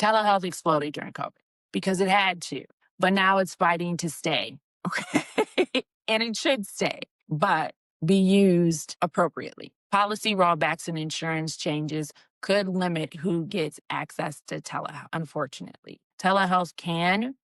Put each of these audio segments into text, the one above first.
Telehealth exploded during COVID because it had to, but now it's fighting to stay. Okay. And it should stay, but be used appropriately. Policy rollbacks and insurance changes could limit who gets access to telehealth, unfortunately. Telehealth can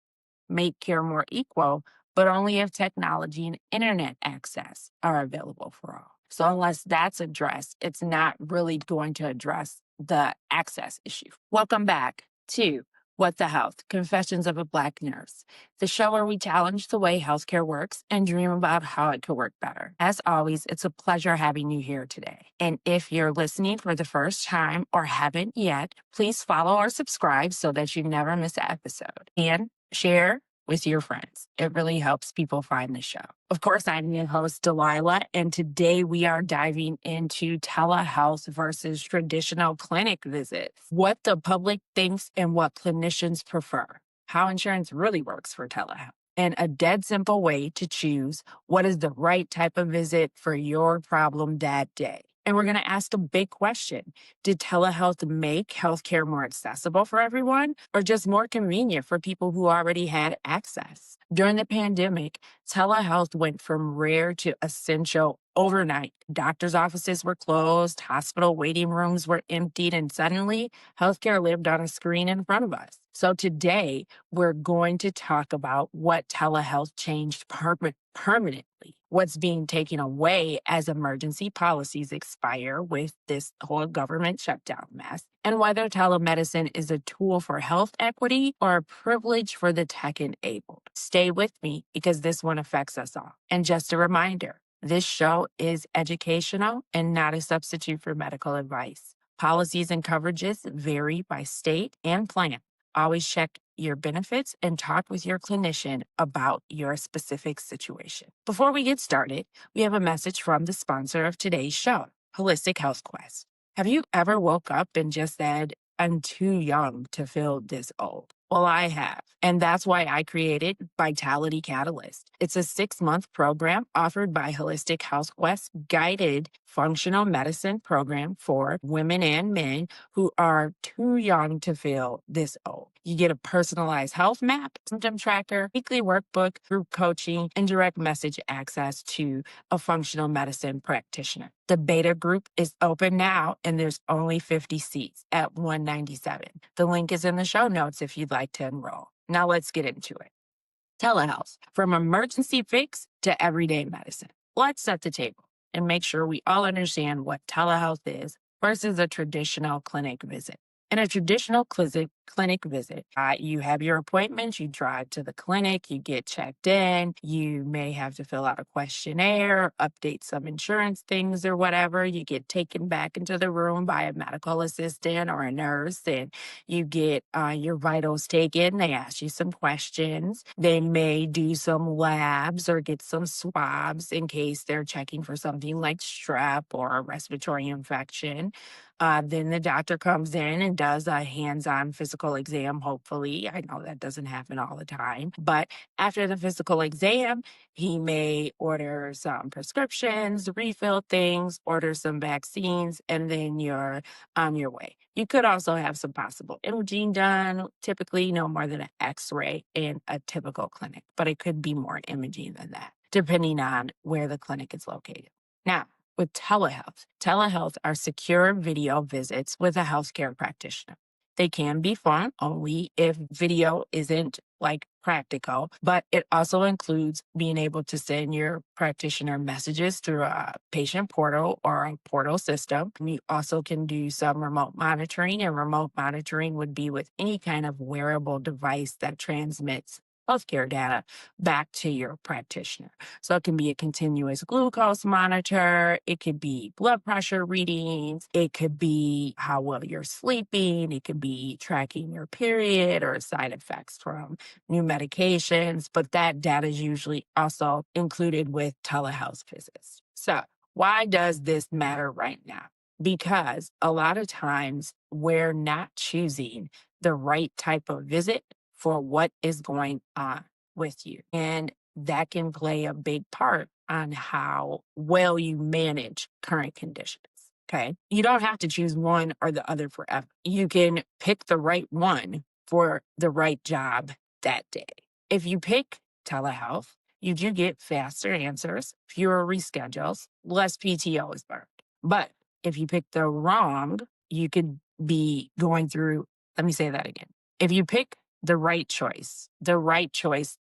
make care more equal, but only if technology and internet access are available for all. So unless that's addressed, it's not really going to address the access issue. Welcome back to What the Health, Confessions of a Black Nurse, the show where we challenge the way healthcare works and dream about how it could work better. As always, it's a pleasure having you here today. And if you're listening for the first time or haven't yet, please follow or subscribe so that you never miss an episode. And share with your friends. It really helps people find the show. Of course, I'm your host, Delilah, and today we are diving into telehealth versus traditional clinic visits, what the public thinks and what clinicians prefer, how insurance really works for telehealth, and a dead simple way to choose what is the right type of visit for your problem that day. And we're going to ask a big question. Did telehealth make healthcare more accessible for everyone or just more convenient for people who already had access? During the pandemic, telehealth went from rare to essential overnight. Doctors' offices were closed, hospital waiting rooms were emptied, and suddenly healthcare lived on a screen in front of us. So today, we're going to talk about what telehealth changed permanently, what's being taken away as emergency policies expire with this whole government shutdown mess, and whether telemedicine is a tool for health equity or a privilege for the tech-enabled. Stay with me because this one affects us all. And just a reminder, this show is educational and not a substitute for medical advice. Policies and coverages vary by state and plan. Always check your benefits and talk with your clinician about your specific situation. Before we get started, we have a message from the sponsor of today's show, Holistic Health Quest. Have you ever woke up and just said, I'm too young to feel this old? Well, I have. And that's why I created Vitality Catalyst. It's a 6-month program offered by Holistic Health Quest, guided functional medicine program for women and men who are too young to feel this old. You get a personalized health map, symptom tracker, weekly workbook, group coaching, and direct message access to a functional medicine practitioner. The beta group is open now, and there's only 50 seats at $197. The link is in the show notes if you'd like to enroll. Now let's get into it. Telehealth, from emergency fix to everyday medicine. Let's set the table and make sure we all understand what telehealth is versus a traditional clinic visit. In a traditional clinic visit, you have your appointments, you drive to the clinic, you get checked in, you may have to fill out a questionnaire, update some insurance things or whatever. You get taken back into the room by a medical assistant or a nurse, and you get your vitals taken. They ask you some questions. They may do some labs or get some swabs in case they're checking for something like strep or a respiratory infection. Then the doctor comes in and does a hands-on physical exam, hopefully. I know that doesn't happen all the time. But after the physical exam, he may order some prescriptions, refill things, order some vaccines, and then you're on your way. You could also have some possible imaging done, typically no more than an X-ray in a typical clinic, but it could be more imaging than that, depending on where the clinic is located. Now, with telehealth are secure video visits with a healthcare practitioner. They can be phone only if video isn't practical, but it also includes being able to send your practitioner messages through a patient portal or a portal system. You also can do some remote monitoring, and remote monitoring would be with any kind of wearable device that transmits healthcare data back to your practitioner. So it can be a continuous glucose monitor, it could be blood pressure readings, it could be how well you're sleeping, it could be tracking your period or side effects from new medications, but that data is usually also included with telehealth visits. So why does this matter right now? Because a lot of times we're not choosing the right type of visit for what is going on with you. And that can play a big part on how well you manage current conditions. Okay. You don't have to choose one or the other forever. You can pick the right one for the right job that day. If you pick telehealth, you do get faster answers, fewer reschedules, less PTO is burned. But if you pick the wrong, you could be going through, let me say that again. If you pick the right choice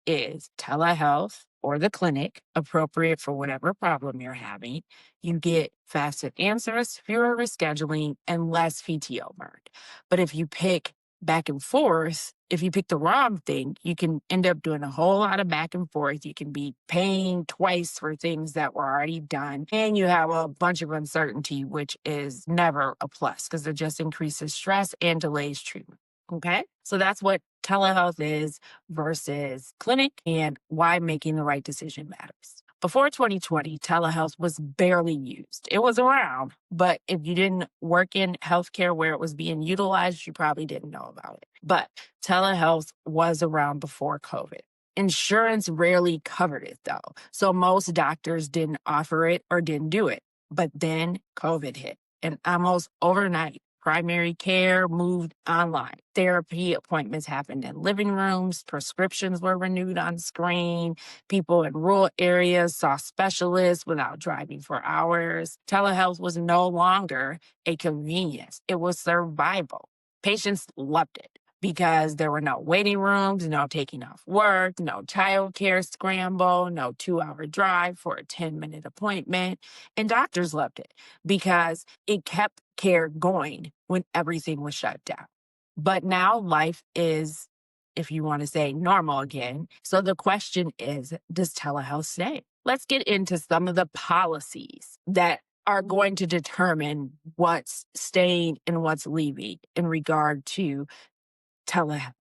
is telehealth or the clinic appropriate for whatever problem you're having. You get faster answers, fewer rescheduling, and less PTO burned. But if you pick back and forth, if you pick the wrong thing, you can end up doing a whole lot of back and forth. You can be paying twice for things that were already done, and you have a bunch of uncertainty, which is never a plus because it just increases stress and delays treatment. Okay. So that's what telehealth is versus clinic and why making the right decision matters. Before 2020, telehealth was barely used. It was around, but if you didn't work in healthcare where it was being utilized, you probably didn't know about it. But telehealth was around before COVID. Insurance rarely covered it though. So most doctors didn't offer it or didn't do it. But then COVID hit, and almost overnight, primary care moved online. Therapy appointments happened in living rooms. Prescriptions were renewed on screen. People in rural areas saw specialists without driving for hours. Telehealth was no longer a convenience, it was survival. Patients loved it because there were no waiting rooms, no taking off work, no childcare scramble, no 2-hour drive for a 10-minute appointment. And doctors loved it because it kept care going when everything was shut down. But now life is, if you want to say, normal again. So the question is, does telehealth stay? Let's get into some of the policies that are going to determine what's staying and what's leaving in regard to telehealth.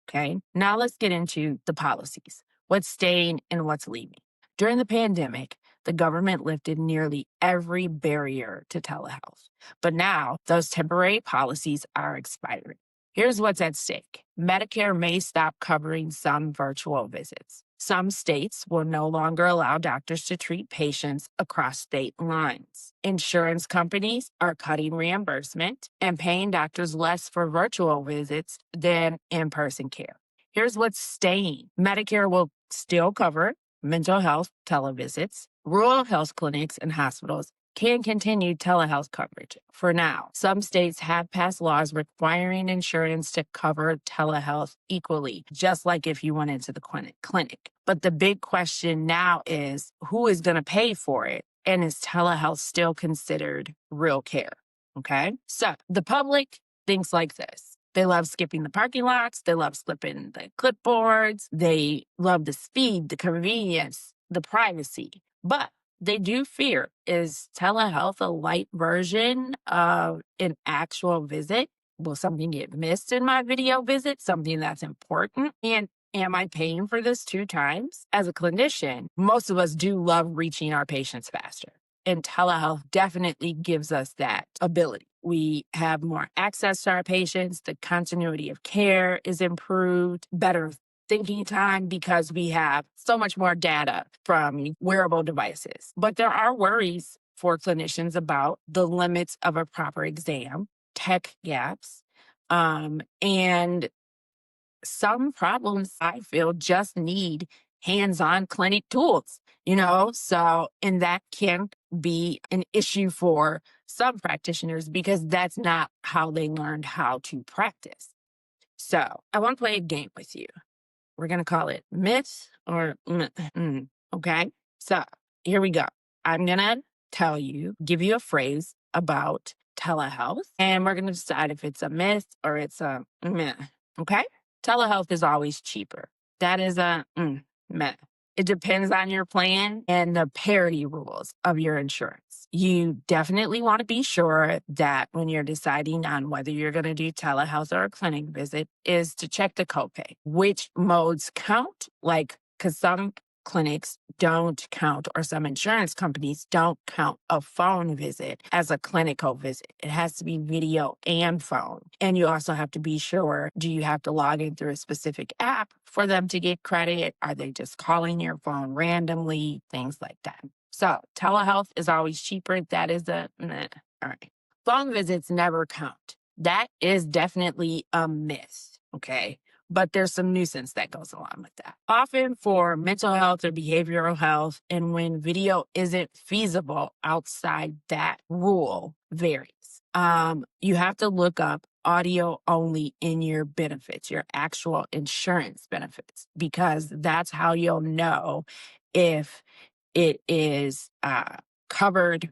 Okay. Now let's get into the policies. What's staying and what's leaving. During the pandemic, the government lifted nearly every barrier to telehealth. But now those temporary policies are expiring. Here's what's at stake. Medicare may stop covering some virtual visits. Some states will no longer allow doctors to treat patients across state lines. Insurance companies are cutting reimbursement and paying doctors less for virtual visits than in-person care. Here's what's staying. Medicare will still cover mental health televisits. Rural health clinics and hospitals can continue telehealth coverage for now. Some states have passed laws requiring insurance to cover telehealth equally, just like if you went into the clinic. But the big question now is, who is going to pay for it? And is telehealth still considered real care? Okay. So the public thinks like this. They love skipping the parking lots. They love slipping the clipboards. They love the speed, the convenience, the privacy. But they do fear, is telehealth a light version of an actual visit? Will something get missed in my video visit? Something that's important? And am I paying for this 2 times? As a clinician, most of us do love reaching our patients faster. And telehealth definitely gives us that ability. We have more access to our patients. The continuity of care is improved, better thinking time because we have so much more data from wearable devices. But there are worries for clinicians about the limits of a proper exam, tech gaps, and some problems I feel just need hands-on clinic tools, So, and that can be an issue for some practitioners because that's not how they learned how to practice. So I want to play a game with you. We're going to call it myth or okay? So here we go. I'm going to give you a phrase about telehealth, and we're going to decide if it's a myth or it's a myth, okay? Telehealth is always cheaper. That is a myth. It depends on your plan and the parity rules of your insurance. You definitely want to be sure that when you're deciding on whether you're going to do telehealth or a clinic visit is to check the copay. Which modes count? Because some clinics don't count or some insurance companies don't count a phone visit as a clinical visit. It has to be video and phone. And you also have to be sure, do you have to log in through a specific app for them to get credit? Are they just calling your phone randomly? Things like that. So telehealth is always cheaper. That is a meh. All right. Phone visits never count. That is definitely a myth. Okay. But there's some nuisance that goes along with that. Often for mental health or behavioral health, and when video isn't feasible outside that rule varies. You have to look up audio only in your benefits, your actual insurance benefits, because that's how you'll know if it is covered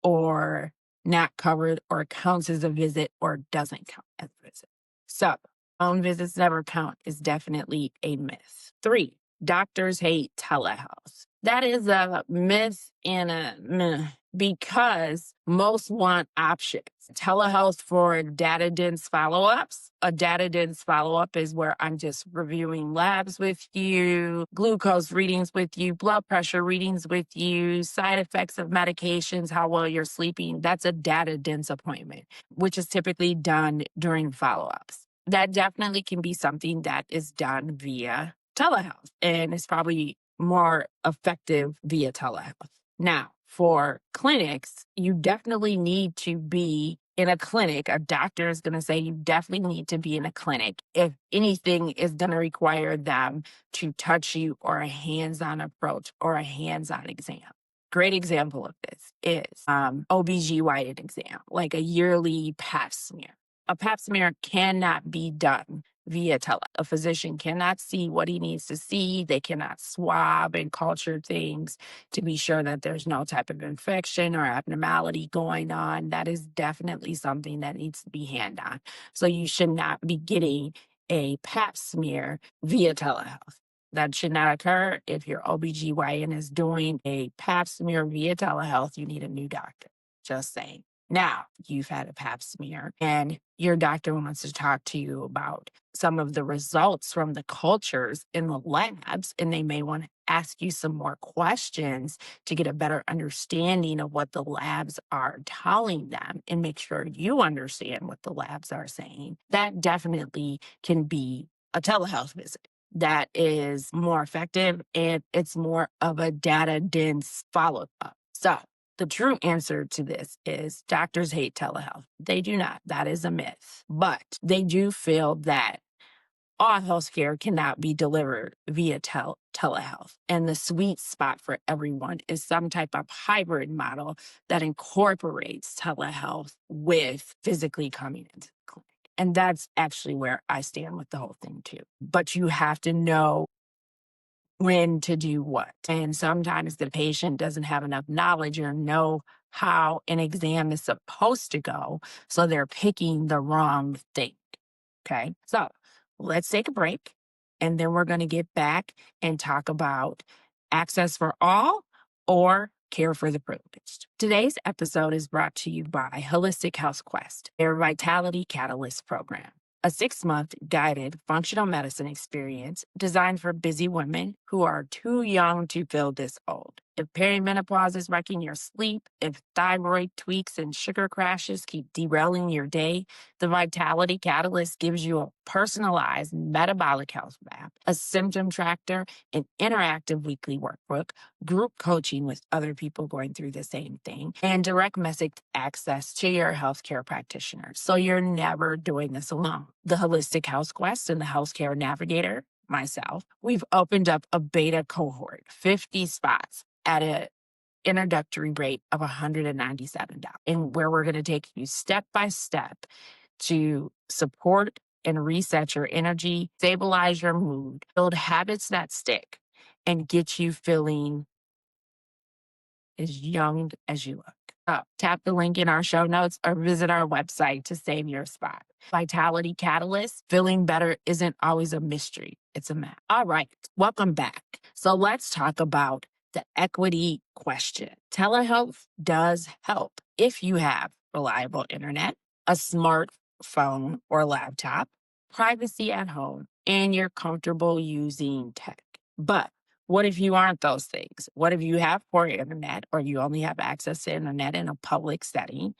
or not covered or counts as a visit or doesn't count as a visit. So, phone visits never count is definitely a myth. 3, doctors hate telehealth. That is a myth and a meh, because most want options. Telehealth for data dense follow ups. A data dense follow up is where I'm just reviewing labs with you, glucose readings with you, blood pressure readings with you, side effects of medications, how well you're sleeping. That's a data dense appointment, which is typically done during follow ups. That definitely can be something that is done via telehealth, and it's probably more effective via telehealth. Now, for clinics, you definitely need to be in a clinic. A doctor is going to say you definitely need to be in a clinic if anything is going to require them to touch you, or a hands-on approach or a hands-on exam. Great example of this is OBGYN exam, like a yearly pap smear. A pap smear cannot be done via tele. A physician cannot see what he needs to see. They cannot swab and culture things to be sure that there's no type of infection or abnormality going on. That is definitely something that needs to be hand-on. So you should not be getting a pap smear via telehealth. That should not occur. If your OBGYN is doing a pap smear via telehealth, you need a new doctor. Just saying. Now, you've had a pap smear and your doctor wants to talk to you about some of the results from the cultures in the labs, and they may want to ask you some more questions to get a better understanding of what the labs are telling them and make sure you understand what the labs are saying. That definitely can be a telehealth visit. That is more effective, and it's more of a data dense follow up. So, the true answer to this is doctors hate telehealth. They do not. That is a myth. But they do feel that all healthcare cannot be delivered via telehealth. And the sweet spot for everyone is some type of hybrid model that incorporates telehealth with physically coming into the clinic. And that's actually where I stand with the whole thing too. But you have to know when to do what. And sometimes the patient doesn't have enough knowledge or know how an exam is supposed to go. So they're picking the wrong thing. Okay. So let's take a break. And then we're going to get back and talk about access for all or care for the privileged. Today's episode is brought to you by Holistic Health Quest, their Vitality Catalyst program, a 6-month guided functional medicine experience designed for busy women who are too young to feel this old. If perimenopause is wrecking your sleep, if thyroid tweaks and sugar crashes keep derailing your day, the Vitality Catalyst gives you a personalized metabolic health map, a symptom tracker, an interactive weekly workbook, group coaching with other people going through the same thing, and direct message access to your healthcare practitioner. So you're never doing this alone. The Holistic Health Quest and the Healthcare Navigator, myself, we've opened up a beta cohort, 50 spots at an introductory rate of $197, and where we're going to take you step by step to support and reset your energy, stabilize your mood, build habits that stick, and get you feeling as young as you look. Tap the link in our show notes or visit our website to save your spot. Vitality Catalyst, feeling better isn't always a mystery. It's a map. All right, welcome back. So let's talk about the equity question. Telehealth does help if you have reliable internet, a smartphone or laptop, privacy at home, and you're comfortable using tech. But what if you aren't those things? What if you have poor internet or you only have access to internet in a public setting?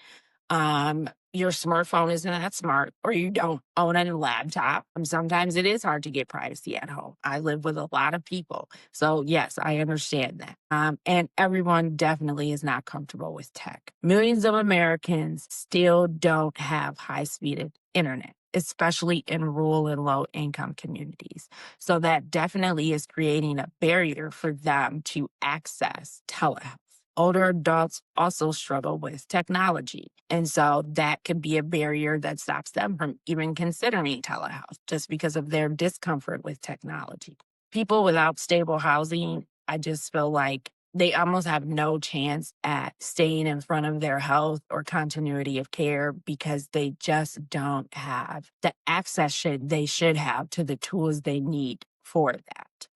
Your smartphone isn't that smart, or you don't own a laptop. Sometimes it is hard to get privacy at home. I live with a lot of people. So yes, I understand that. And everyone definitely is not comfortable with tech. Millions of Americans still don't have high-speed internet, especially in rural and low income communities. So that definitely is creating a barrier for them to access telehealth. Older adults also struggle with technology. And so that could be a barrier that stops them from even considering telehealth just because of their discomfort with technology. People without stable housing, I just feel like they almost have no chance at staying in front of their health or continuity of care because they just don't have the access they should have to the tools they need for that.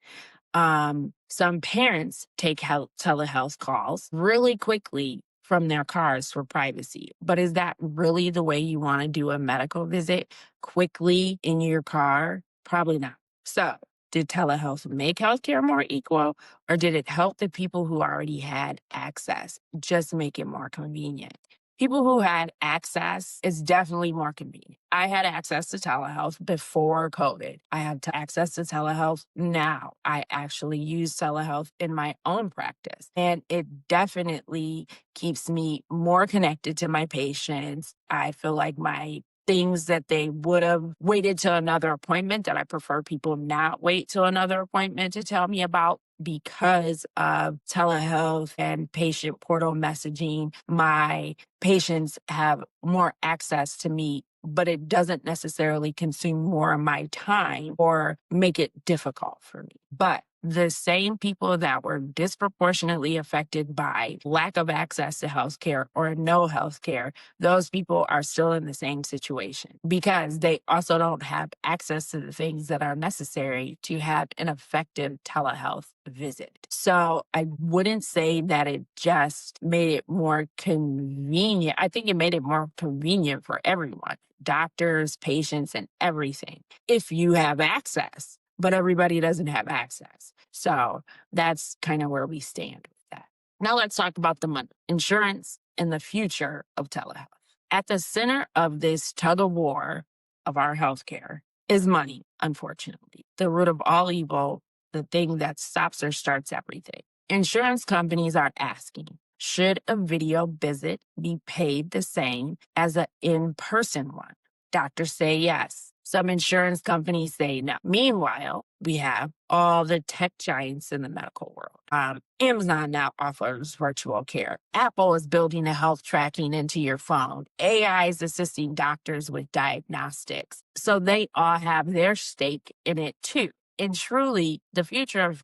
Some parents take telehealth calls really quickly from their cars for privacy. But is that really the way you want to do a medical visit? Quickly in your car? Probably not. So, did telehealth make healthcare more equal, or did it help the people who already had access just make it more convenient? People who had access is definitely more convenient. I had access to telehealth before COVID. I have access to telehealth now. I actually use telehealth in my own practice, and it definitely keeps me more connected to my patients. I feel like my things that they would have waited till another appointment, that I prefer people not wait till another appointment to tell me about because of telehealth and patient portal messaging. My patients have more access to me, but it doesn't necessarily consume more of my time or make it difficult for me. But the same people that were disproportionately affected by lack of access to healthcare or no healthcare, those people are still in the same situation because they also don't have access to the things that are necessary to have an effective telehealth visit. So I wouldn't say that it just made it more convenient. I think it made it more convenient for everyone, doctors, patients, and everything, if you have access, but everybody doesn't have access. So that's kind of where we stand with that. Now let's talk about the money, insurance, and the future of telehealth. At the center of this tug of war of our healthcare is money, unfortunately. The root of all evil, the thing that stops or starts everything. Insurance companies are asking, should a video visit be paid the same as an in-person one? Doctors say yes. Some insurance companies say no. Meanwhile, we have all the tech giants in the medical world. Amazon now offers virtual care. Apple is building a health tracking into your phone. AI is assisting doctors with diagnostics. So they all have their stake in it too. And truly, the future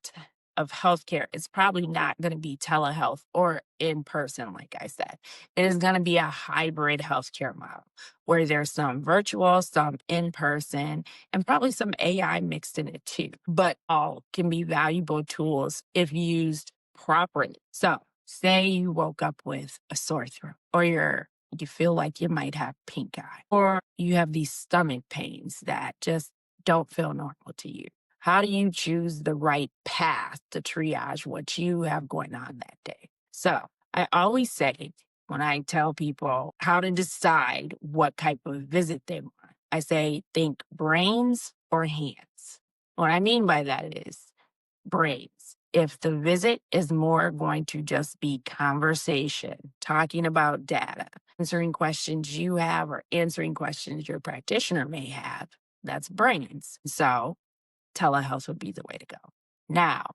of healthcare is probably not going to be telehealth or in person, like I said. It is going to be a hybrid healthcare model where there's some virtual, some in person, and probably some AI mixed in it too. But all can be valuable tools if used properly. So, say you woke up with a sore throat, or you feel like you might have pink eye, or you have these stomach pains that just don't feel normal to you. How do you choose the right path to triage what you have going on that day? So I always say, when I tell people how to decide what type of visit they want, I say, think brains or hands. What I mean by that is brains. If the visit is more going to just be conversation, talking about data, answering questions you have or answering questions your practitioner may have, that's brains. So telehealth would be the way to go. Now,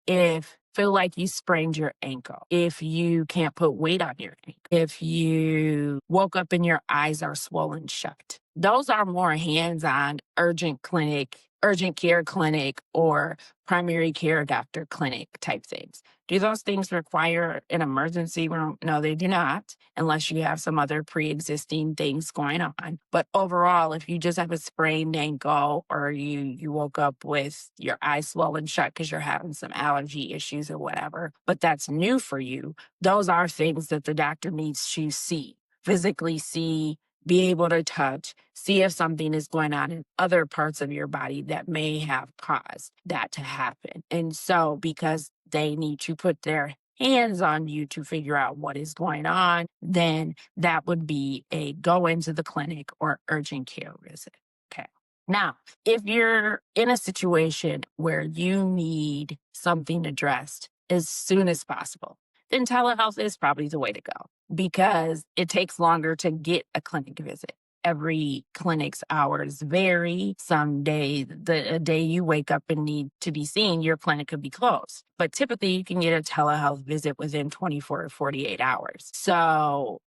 if feel like you sprained your ankle, if you can't put weight on your ankle, if you woke up and your eyes are swollen shut, those are more hands-on urgent care clinic, or primary care doctor clinic type things. Do those things require an emergency room? No, they do not, unless you have some other pre-existing things going on. But overall, if you just have a sprained ankle, or you woke up with your eyes swollen shut because you're having some allergy issues or whatever, but that's new for you, those are things that the doctor needs to see, physically see, be able to touch, see if something is going on in other parts of your body that may have caused that to happen. And so, because they need to put their hands on you to figure out what is going on, then that would be a go into the clinic or urgent care visit. Okay. Now, if you're in a situation where you need something addressed as soon as possible, then telehealth is probably the way to go because it takes longer to get a clinic visit. Every clinic's hours vary. Some day, a day you wake up and need to be seen, your clinic could be closed. But typically, you can get a telehealth visit within 24 or 48 hours. So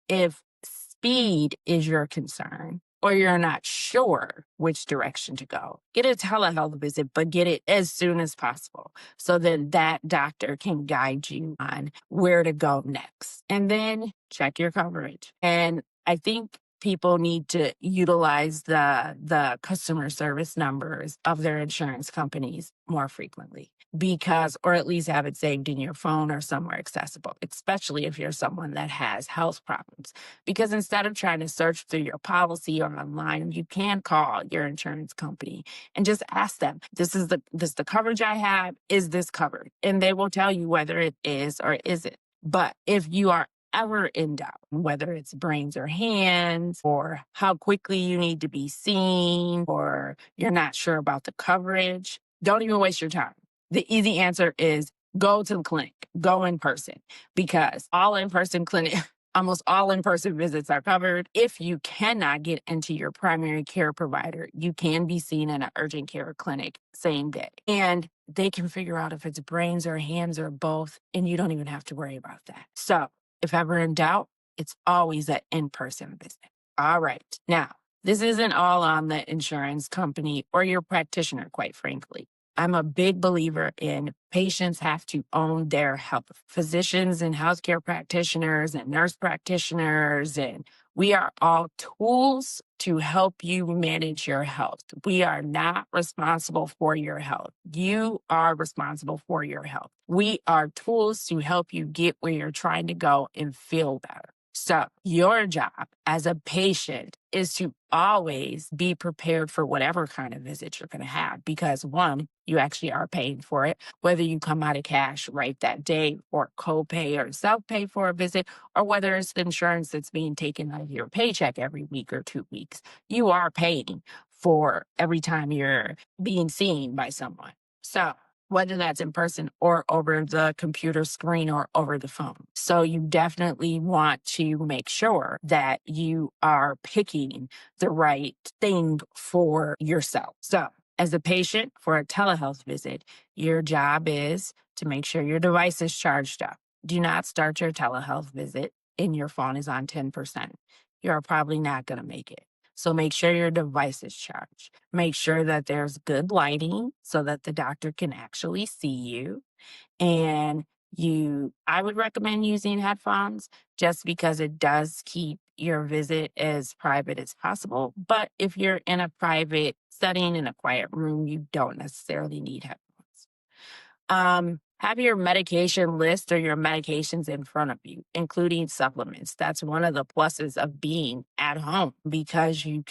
if speed is your concern or you're not sure which direction to go, get a telehealth visit, but get it as soon as possible. So then that doctor can guide you on where to go next. And then check your coverage. And I think people need to utilize the customer service numbers of their insurance companies more frequently because, or at least have it saved in your phone or somewhere accessible, especially if you're someone that has health problems. Because instead of trying to search through your policy or online, you can call your insurance company and just ask them, this is the coverage I have, is this covered? And they will tell you whether it is or isn't. But if you are ever in doubt, whether it's brains or hands, or how quickly you need to be seen, or you're not sure about the coverage, don't even waste your time. The easy answer is go to the clinic, go in person, because all in-person clinic, almost all in-person visits are covered. If you cannot get into your primary care provider, you can be seen in an urgent care clinic same day. And they can figure out if it's brains or hands or both, and you don't even have to worry about that. So if ever in doubt, it's always an in-person visit. All right. Now, this isn't all on the insurance company or your practitioner, quite frankly. I'm a big believer in patients have to own their health. Physicians and healthcare practitioners and nurse practitioners, and we are all tools to help you manage your health. We are not responsible for your health. You are responsible for your health. We are tools to help you get where you're trying to go and feel better. So your job as a patient is to always be prepared for whatever kind of visit you're going to have because one, you actually are paying for it, whether you come out of cash right that day or copay or self-pay for a visit, or whether it's the insurance that's being taken out of your paycheck every week or 2 weeks, you are paying for every time you're being seen by someone. So whether that's in person or over the computer screen or over the phone. So you definitely want to make sure that you are picking the right thing for yourself. So as a patient for a telehealth visit, your job is to make sure your device is charged up. Do not start your telehealth visit and your phone is on 10%. You're probably not going to make it. So make sure your device is charged. Make sure that there's good lighting so that the doctor can actually see you. And I would recommend using headphones just because it does keep your visit as private as possible. But if you're in a private setting in a quiet room, you don't necessarily need headphones. Have your medication list or your medications in front of you, including supplements. That's one of the pluses of being at home because you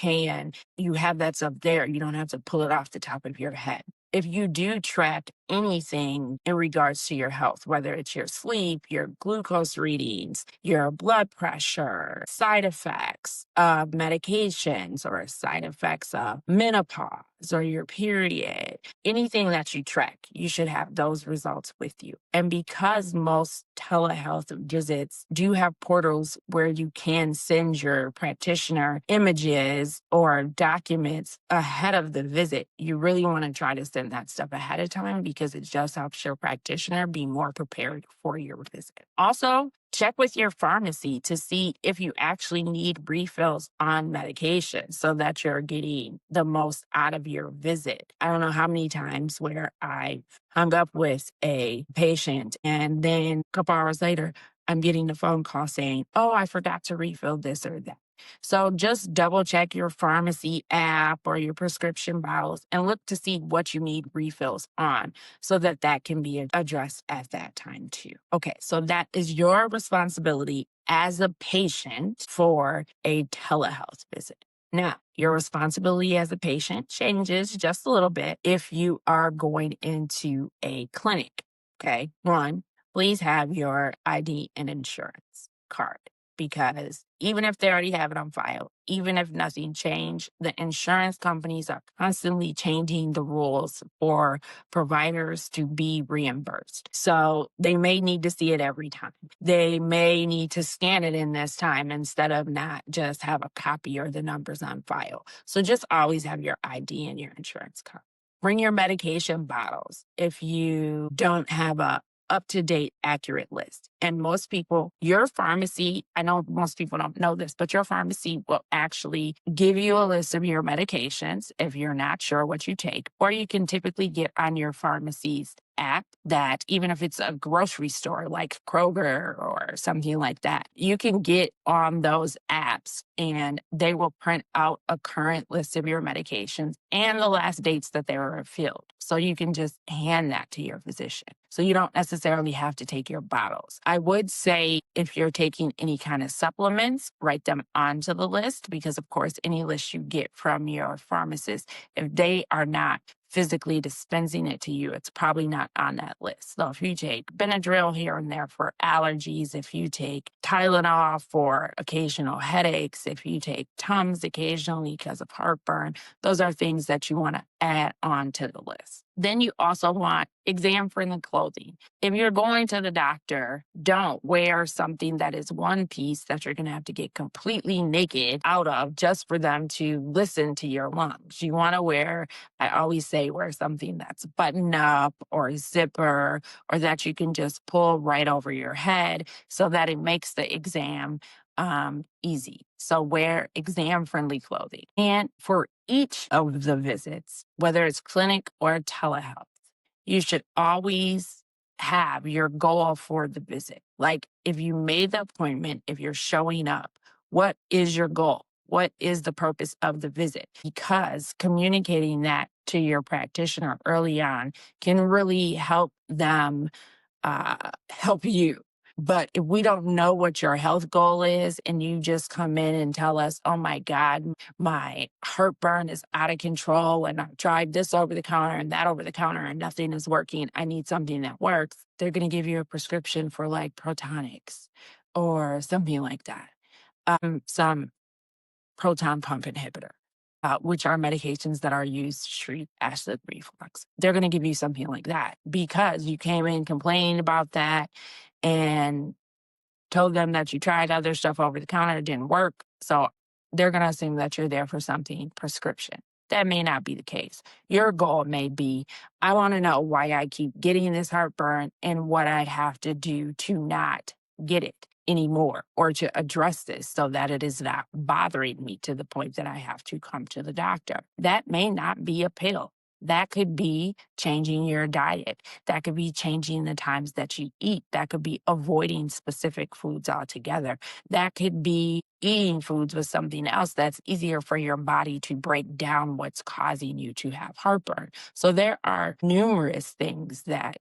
have that stuff there. You don't have to pull it off the top of your head. If you do track anything in regards to your health, whether it's your sleep, your glucose readings, your blood pressure, side effects of medications or side effects of menopause or your period, anything that you track, you should have those results with you. And because most telehealth visits do have portals where you can send your practitioner images or documents ahead of the visit, you really want to try to send that stuff ahead of time because it just helps your practitioner be more prepared for your visit. Also, check with your pharmacy to see if you actually need refills on medication so that you're getting the most out of your visit. I don't know how many times where I've hung up with a patient and then a couple hours later, I'm getting a phone call saying, oh, I forgot to refill this or that. So just double check your pharmacy app or your prescription bottles and look to see what you need refills on so that that can be addressed at that time too. Okay, so that is your responsibility as a patient for a telehealth visit. Now, your responsibility as a patient changes just a little bit if you are going into a clinic. Okay, one, please have your ID and insurance card, because even if they already have it on file, even if nothing changed, the insurance companies are constantly changing the rules for providers to be reimbursed. So they may need to see it every time. They may need to scan it in this time instead of not just have a copy or the numbers on file. So just always have your ID and your insurance card. Bring your medication bottles if you don't have a up-to-date, accurate list. And most people, your pharmacy, I know most people don't know this, but your pharmacy will actually give you a list of your medications if you're not sure what you take, or you can typically get on your pharmacy's app that even if it's a grocery store like Kroger or something like that, you can get on those apps and they will print out a current list of your medications and the last dates that they were filled. So you can just hand that to your physician. So you don't necessarily have to take your bottles. I would say if you're taking any kind of supplements, write them onto the list, because of course, any list you get from your pharmacist, if they are not physically dispensing it to you, it's probably not on that list. So if you take Benadryl here and there for allergies, if you take Tylenol for occasional headaches, if you take Tums occasionally because of heartburn, those are things that you want to add on to the list. Then you also want exam-friendly clothing. If you're going to the doctor, don't wear something that is one piece that you're going to have to get completely naked out of just for them to listen to your lungs. You want to wear, I always say, wear something that's button up or zipper, or that you can just pull right over your head so that it makes the exam easy. So wear exam-friendly clothing. And for each of the visits, whether it's clinic or telehealth, you should always have your goal for the visit. Like if you made the appointment, if you're showing up, what is your goal? What is the purpose of the visit? Because communicating that to your practitioner early on can really help them help you. But if we don't know what your health goal is and you just come in and tell us, oh my God, my heartburn is out of control and I've tried this over the counter and that over the counter and nothing is working, I need something that works, they're going to give you a prescription for like Protonics or something like that. Some proton pump inhibitor, which are medications that are used to treat acid reflux. They're going to give you something like that because you came in complaining about that and told them that you tried other stuff over the counter, it didn't work. So they're going to assume that you're there for something prescription. That may not be the case. Your goal may be, I want to know why I keep getting this heartburn and what I have to do to not get it anymore, or to address this so that it is not bothering me to the point that I have to come to the doctor. That may not be a pill. That could be changing your diet. That could be changing the times that you eat. That could be avoiding specific foods altogether. That could be eating foods with something else that's easier for your body to break down what's causing you to have heartburn. So there are numerous things that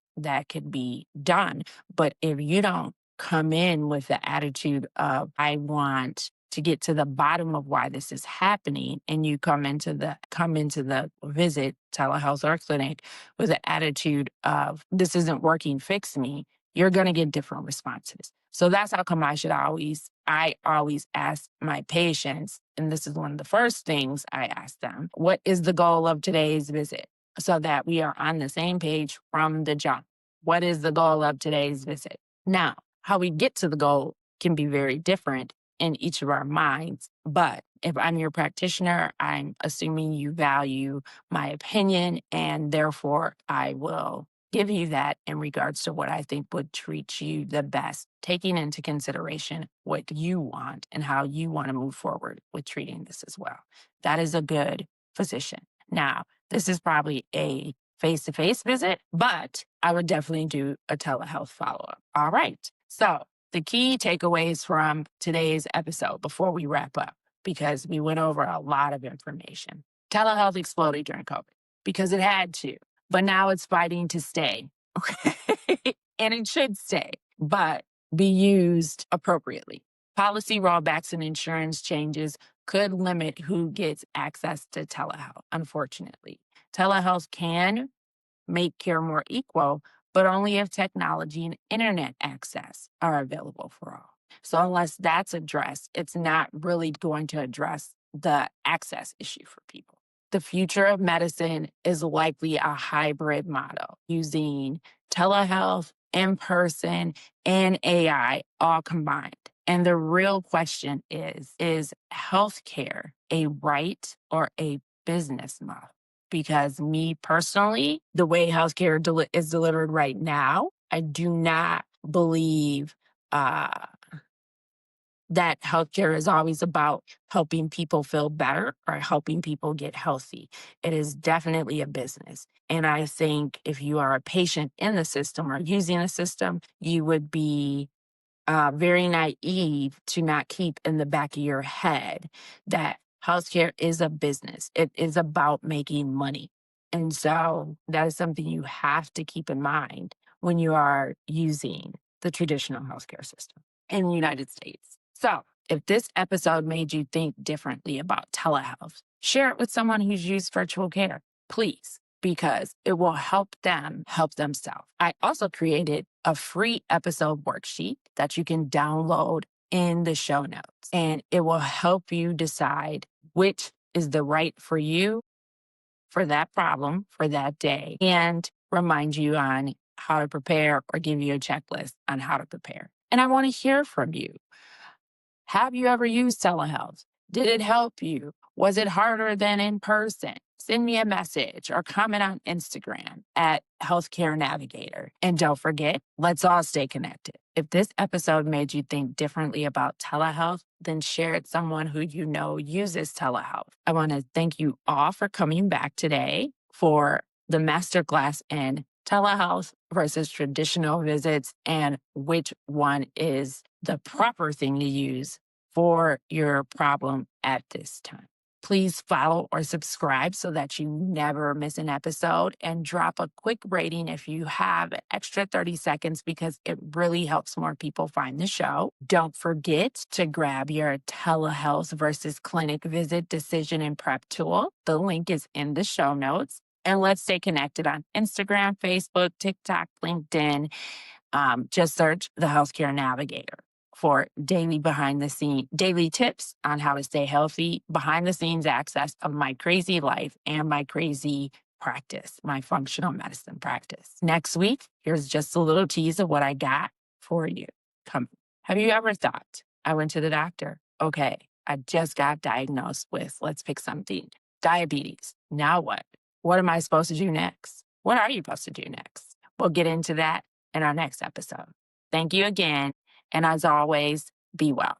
could be done. But if you don't come in with the attitude of, I want to get to the bottom of why this is happening, and you come into the visit, telehealth or clinic, with the attitude of, this isn't working, fix me, you're going to get different responses. So that's how come I always ask my patients, and this is one of the first things I ask them, what is the goal of today's visit? So that we are on the same page from the jump. What is the goal of today's visit? Now, how we get to the goal can be very different in each of our minds. But if I'm your practitioner, I'm assuming you value my opinion, and therefore I will give you that in regards to what I think would treat you the best, taking into consideration what you want and how you want to move forward with treating this as well. That is a good physician. Now, this is probably a face-to-face visit, but I would definitely do a telehealth follow-up. All right. So the key takeaways from today's episode before we wrap up, because we went over a lot of information. Telehealth exploded during COVID because it had to, but now it's fighting to stay. Okay? And it should stay, but be used appropriately. Policy rollbacks and insurance changes could limit who gets access to telehealth, unfortunately. Telehealth can make care more equal, but only if technology and internet access are available for all. So unless that's addressed, it's not really going to address the access issue for people. The future of medicine is likely a hybrid model using telehealth, in person, and AI all combined. And the real question is healthcare a right or a business model? Because me personally, the way healthcare is delivered right now, I do not believe that healthcare is always about helping people feel better or helping people get healthy. It is definitely a business. And I think if you are a patient in the system or using a system, you would be very naive to not keep in the back of your head that healthcare is a business. It is about making money. And so that is something you have to keep in mind when you are using the traditional healthcare system in the United States. So if this episode made you think differently about telehealth, share it with someone who's used virtual care, please, because it will help them help themselves. I also created a free episode worksheet that you can download in the show notes, and it will help you decide which is the right for you for that problem for that day and remind you on how to prepare or give you a checklist on how to prepare. And I want to hear from you. Have you ever used telehealth? Did it help you? Was it harder than in person? Send me a message or comment on Instagram at Healthcare Navigator. And don't forget, let's all stay connected. If this episode made you think differently about telehealth, then share it with someone who you know uses telehealth. I want to thank you all for coming back today for the masterclass in telehealth versus traditional visits and which one is the proper thing to use for your problem at this time. Please follow or subscribe so that you never miss an episode, and drop a quick rating if you have an extra 30 seconds because it really helps more people find the show. Don't forget to grab your telehealth versus clinic visit decision and prep tool. The link is in the show notes. And let's stay connected on Instagram, Facebook, TikTok, LinkedIn. Just search the Healthcare Navigator for daily tips on how to stay healthy, behind the scenes access of my crazy life and my crazy practice, my functional medicine practice. Next week, here's just a little tease of what I got for you. Have you ever thought, I went to the doctor? Okay, I just got diagnosed with, let's pick something, diabetes. Now what? What am I supposed to do next? What are you supposed to do next? We'll get into that in our next episode. Thank you again. And as always, be well.